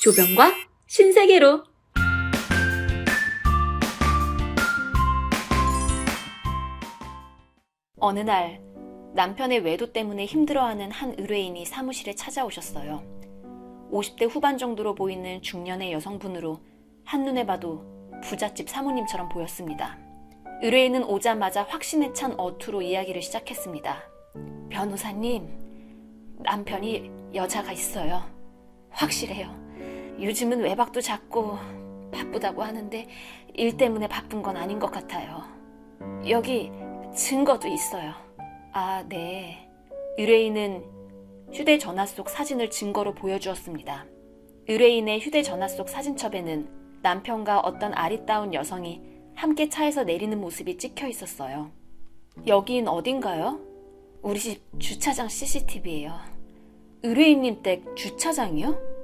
조병과 신세계로. 어느 날 남편의 외도 때문에 힘들어하는 한 의뢰인이 사무실에 찾아오셨어요. 50대 후반 정도로 보이는 중년의 여성분으로 한눈에 봐도 부잣집 사모님처럼 보였습니다. 의뢰인은 오자마자 확신에 찬 어투로 이야기를 시작했습니다. 변호사님, 남편이 여자가 있어요. 확실해요. 요즘은 외박도 잦고 바쁘다고 하는데 일 때문에 바쁜 건 아닌 것 같아요. 여기 증거도 있어요. 아, 네. 의뢰인은 휴대전화 속 사진을 증거로 보여주었습니다. 의뢰인의 휴대전화 속 사진첩에는 남편과 어떤 아리따운 여성이 함께 차에서 내리는 모습이 찍혀 있었어요. 여긴 어딘가요? 우리 집 주차장 CCTV예요. 의뢰인님 댁 주차장이요?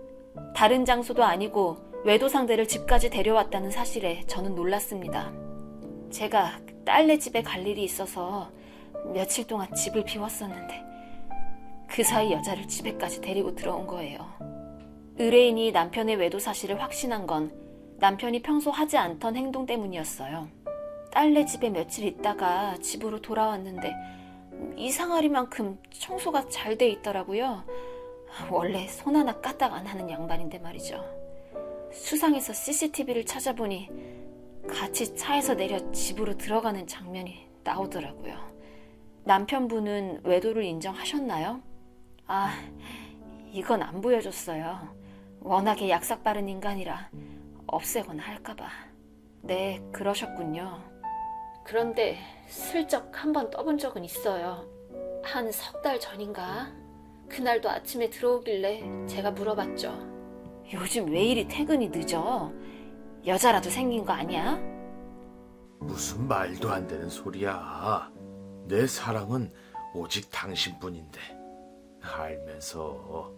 다른 장소도 아니고 외도 상대를 집까지 데려왔다는 사실에 저는 놀랐습니다. 제가 딸네 집에 갈 일이 있어서 며칠 동안 집을 비웠었는데 그 사이 여자를 집에까지 데리고 들어온 거예요. 의뢰인이 남편의 외도 사실을 확신한 건 남편이 평소 하지 않던 행동 때문이었어요. 딸네 집에 며칠 있다가 집으로 돌아왔는데 이상하리만큼 청소가 잘 돼 있더라고요. 원래 손 하나 까딱 안 하는 양반인데 말이죠. 수상해서 CCTV를 찾아보니 같이 차에서 내려 집으로 들어가는 장면이 나오더라고요. 남편분은 외도를 인정하셨나요? 아, 이건 안 보여줬어요. 워낙에 약삭 빠른 인간이라 없애거나 할까봐. 네, 그러셨군요. 그런데 슬쩍 한번 떠본 적은 있어요. 한 석 달 전인가? 그날도 아침에 들어오길래 제가 물어봤죠. 요즘 왜 이리 퇴근이 늦어? 여자라도 생긴 거 아니야? 무슨 말도 안 되는 소리야. 내 사랑은 오직 당신뿐인데 알면서.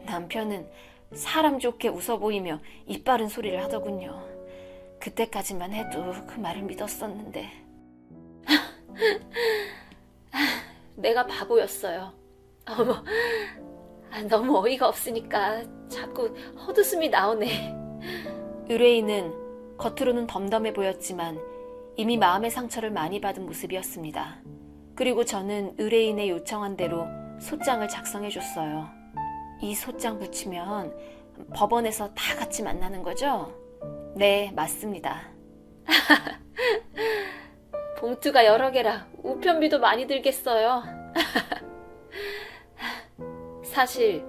남편은 사람 좋게 웃어 보이며 이빠른 소리를 하더군요. 그때까지만 해도 그 말을 믿었었는데 내가 바보였어요. 어머, 너무 어이가 없으니까 자꾸 헛웃음이 나오네. 의뢰인은 겉으로는 덤덤해 보였지만 이미 마음의 상처를 많이 받은 모습이었습니다. 그리고 저는 의뢰인의 요청한 대로 소장을 작성해줬어요. 이 소장 붙이면 법원에서 다 같이 만나는 거죠? 네, 맞습니다. 봉투가 여러 개라 우편비도 많이 들겠어요. 사실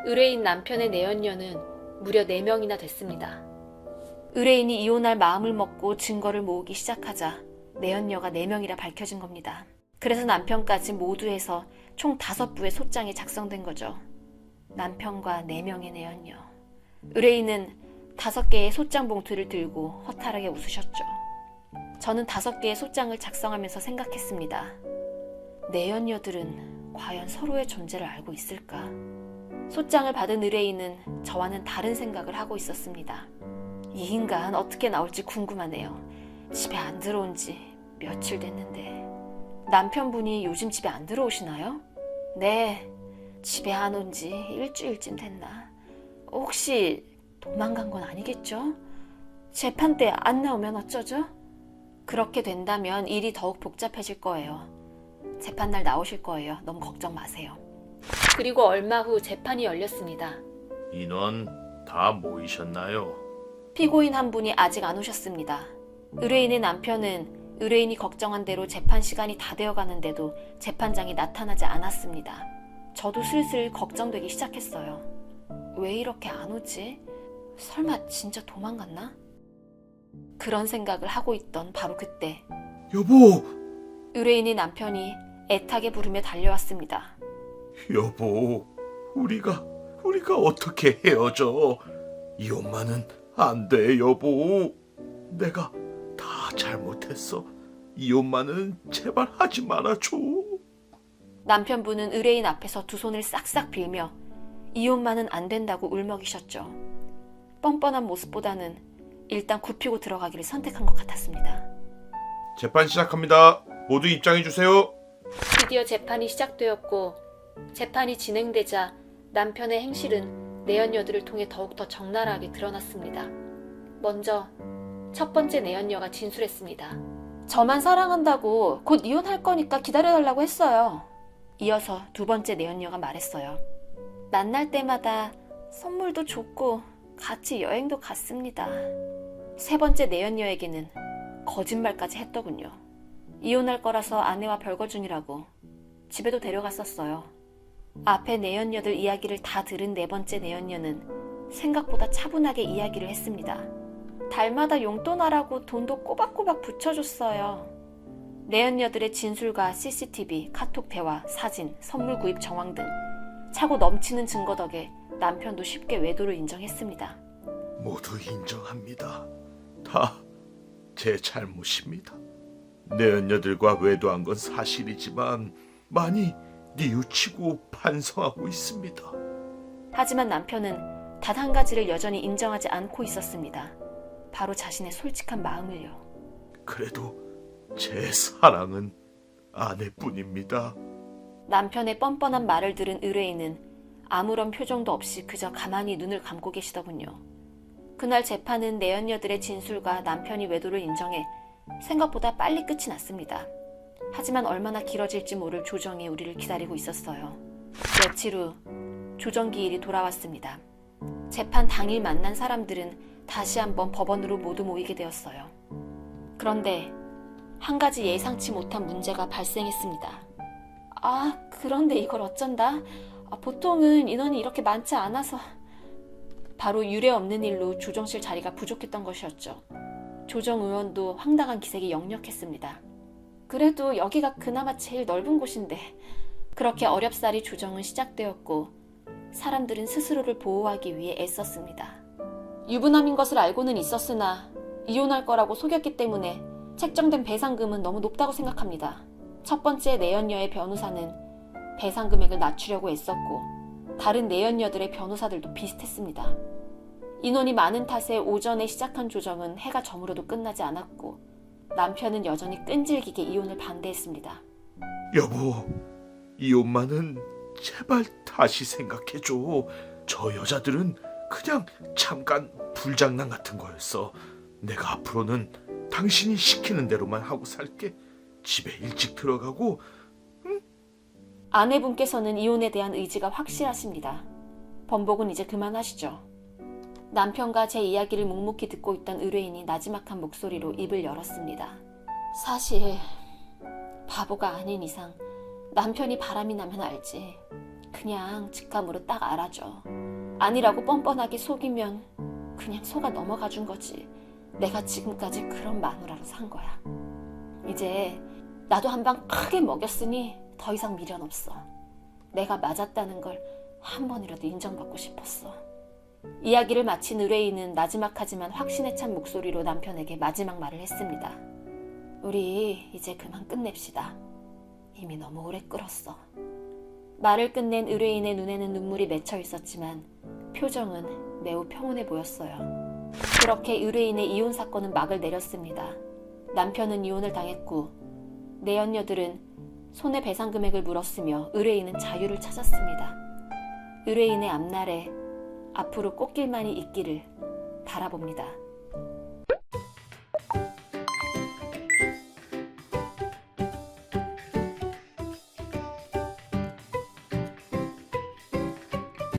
의뢰인 남편의 내연녀는 무려 4명이나 됐습니다. 의뢰인이 이혼할 마음을 먹고 증거를 모으기 시작하자 내연녀가 4명이라 밝혀진 겁니다. 그래서 남편까지 모두 해서 총 5부의 소장이 작성된 거죠. 남편과 4명의 내연녀. 의뢰인은 5개의 소장 봉투를 들고 허탈하게 웃으셨죠. 저는 5개의 소장을 작성하면서 생각했습니다. 내연녀들은 과연 서로의 존재를 알고 있을까? 소장을 받은 의뢰인은 저와는 다른 생각을 하고 있었습니다. 이 인간 어떻게 나올지 궁금하네요. 집에 안 들어온 지 며칠 됐는데. 남편분이 요즘 집에 안 들어오시나요? 네, 집에 안 온 지 일주일쯤 됐나. 혹시 도망간 건 아니겠죠? 재판 때 안 나오면 어쩌죠? 그렇게 된다면 일이 더욱 복잡해질 거예요. 재판날 나오실 거예요. 너무 걱정 마세요. 그리고 얼마 후 재판이 열렸습니다. 인원 다 모이셨나요? 피고인 한 분이 아직 안 오셨습니다. 의뢰인의 남편은 의뢰인이 걱정한 대로 재판 시간이 다 되어가는데도 재판장이 나타나지 않았습니다. 저도 슬슬 걱정되기 시작했어요. 왜 이렇게 안 오지? 설마 진짜 도망갔나? 그런 생각을 하고 있던 바로 그때 여보! 의뢰인의 남편이 애타게 부르며 달려왔습니다. 여보, 우리가 어떻게 헤어져? 이혼만은 안 돼, 여보. 내가 다 잘못했어. 이혼만은 제발 하지 말아줘. 남편분은 의뢰인 앞에서 두 손을 싹싹 빌며 이혼만은 안 된다고 울먹이셨죠. 뻔뻔한 모습보다는 일단 굽히고 들어가기를 선택한 것 같았습니다. 재판 시작합니다. 모두 입장해 주세요. 드디어 재판이 시작되었고 재판이 진행되자 남편의 행실은 내연녀들을 통해 더욱더 적나라하게 드러났습니다. 먼저 첫 번째 내연녀가 진술했습니다. 저만 사랑한다고 곧 이혼할 거니까 기다려달라고 했어요. 이어서 두 번째 내연녀가 말했어요. 만날 때마다 선물도 줬고 같이 여행도 갔습니다. 세 번째 내연녀에게는 거짓말까지 했더군요. 이혼할 거라서 아내와 별거 중이라고 집에도 데려갔었어요. 앞에 내연녀들 이야기를 다 들은 네 번째 내연녀는 생각보다 차분하게 이야기를 했습니다. 달마다 용돈 하라고 돈도 꼬박꼬박 붙여줬어요. 내연녀들의 진술과 CCTV, 카톡 대화, 사진, 선물 구입 정황 등 차고 넘치는 증거 덕에 남편도 쉽게 외도를 인정했습니다. 모두 인정합니다. 다 제 잘못입니다. 내연녀들과 외도한 건 사실이지만 많이 뉘우치고 반성하고 있습니다. 하지만 남편은 단 한 가지를 여전히 인정하지 않고 있었습니다. 바로 자신의 솔직한 마음을요. 그래도 제 사랑은 아내뿐입니다. 남편의 뻔뻔한 말을 들은 의뢰인은 아무런 표정도 없이 그저 가만히 눈을 감고 계시더군요. 그날 재판은 내연녀들의 진술과 남편이 외도를 인정해 생각보다 빨리 끝이 났습니다. 하지만 얼마나 길어질지 모를 조정이 우리를 기다리고 있었어요. 며칠 후 조정기일이 돌아왔습니다. 재판 당일 만난 사람들은 다시 한번 법원으로 모두 모이게 되었어요. 그런데 한 가지 예상치 못한 문제가 발생했습니다. 그런데 이걸 어쩐다? 보통은 인원이 이렇게 많지 않아서. 바로 유례 없는 일로 조정실 자리가 부족했던 것이었죠. 조정 의원도 황당한 기색이 역력했습니다. 그래도 여기가 그나마 제일 넓은 곳인데. 그렇게 어렵사리 조정은 시작되었고 사람들은 스스로를 보호하기 위해 애썼습니다. 유부남인 것을 알고는 있었으나 이혼할 거라고 속였기 때문에 책정된 배상금은 너무 높다고 생각합니다. 첫 번째 내연녀의 변호사는 배상 금액을 낮추려고 애썼고 다른 내연녀들의 변호사들도 비슷했습니다. 인원이 많은 탓에 오전에 시작한 조정은 해가 저물어도 끝나지 않았고 남편은 여전히 끈질기게 이혼을 반대했습니다. 여보, 이혼만은 제발 다시 생각해줘. 저 여자들은 그냥 잠깐 불장난 같은 거였어. 내가 앞으로는 당신이 시키는 대로만 하고 살게. 집에 일찍 들어가고. 아내분께서는 이혼에 대한 의지가 확실하십니다. 번복은 이제 그만하시죠. 남편과 제 이야기를 묵묵히 듣고 있던 의뢰인이 나지막한 목소리로 입을 열었습니다. 사실 바보가 아닌 이상 남편이 바람이 나면 알지. 그냥 직감으로 딱 알아줘. 아니라고 뻔뻔하게 속이면 그냥 속아 넘어가 준 거지. 내가 지금까지 그런 마누라로 산 거야. 이제 나도 한 방 크게 먹였으니 더 이상 미련 없어. 내가 맞았다는 걸 한 번이라도 인정받고 싶었어. 이야기를 마친 의뢰인은 나지막하지만 확신에 찬 목소리로 남편에게 마지막 말을 했습니다. 우리 이제 그만 끝냅시다. 이미 너무 오래 끌었어. 말을 끝낸 의뢰인의 눈에는 눈물이 맺혀 있었지만 표정은 매우 평온해 보였어요. 그렇게 의뢰인의 이혼 사건은 막을 내렸습니다. 남편은 이혼을 당했고 내연녀들은 손해배상 금액을 물었으며 의뢰인은 자유를 찾았습니다. 의뢰인의 앞날에 앞으로 꽃길만이 있기를 바라봅니다.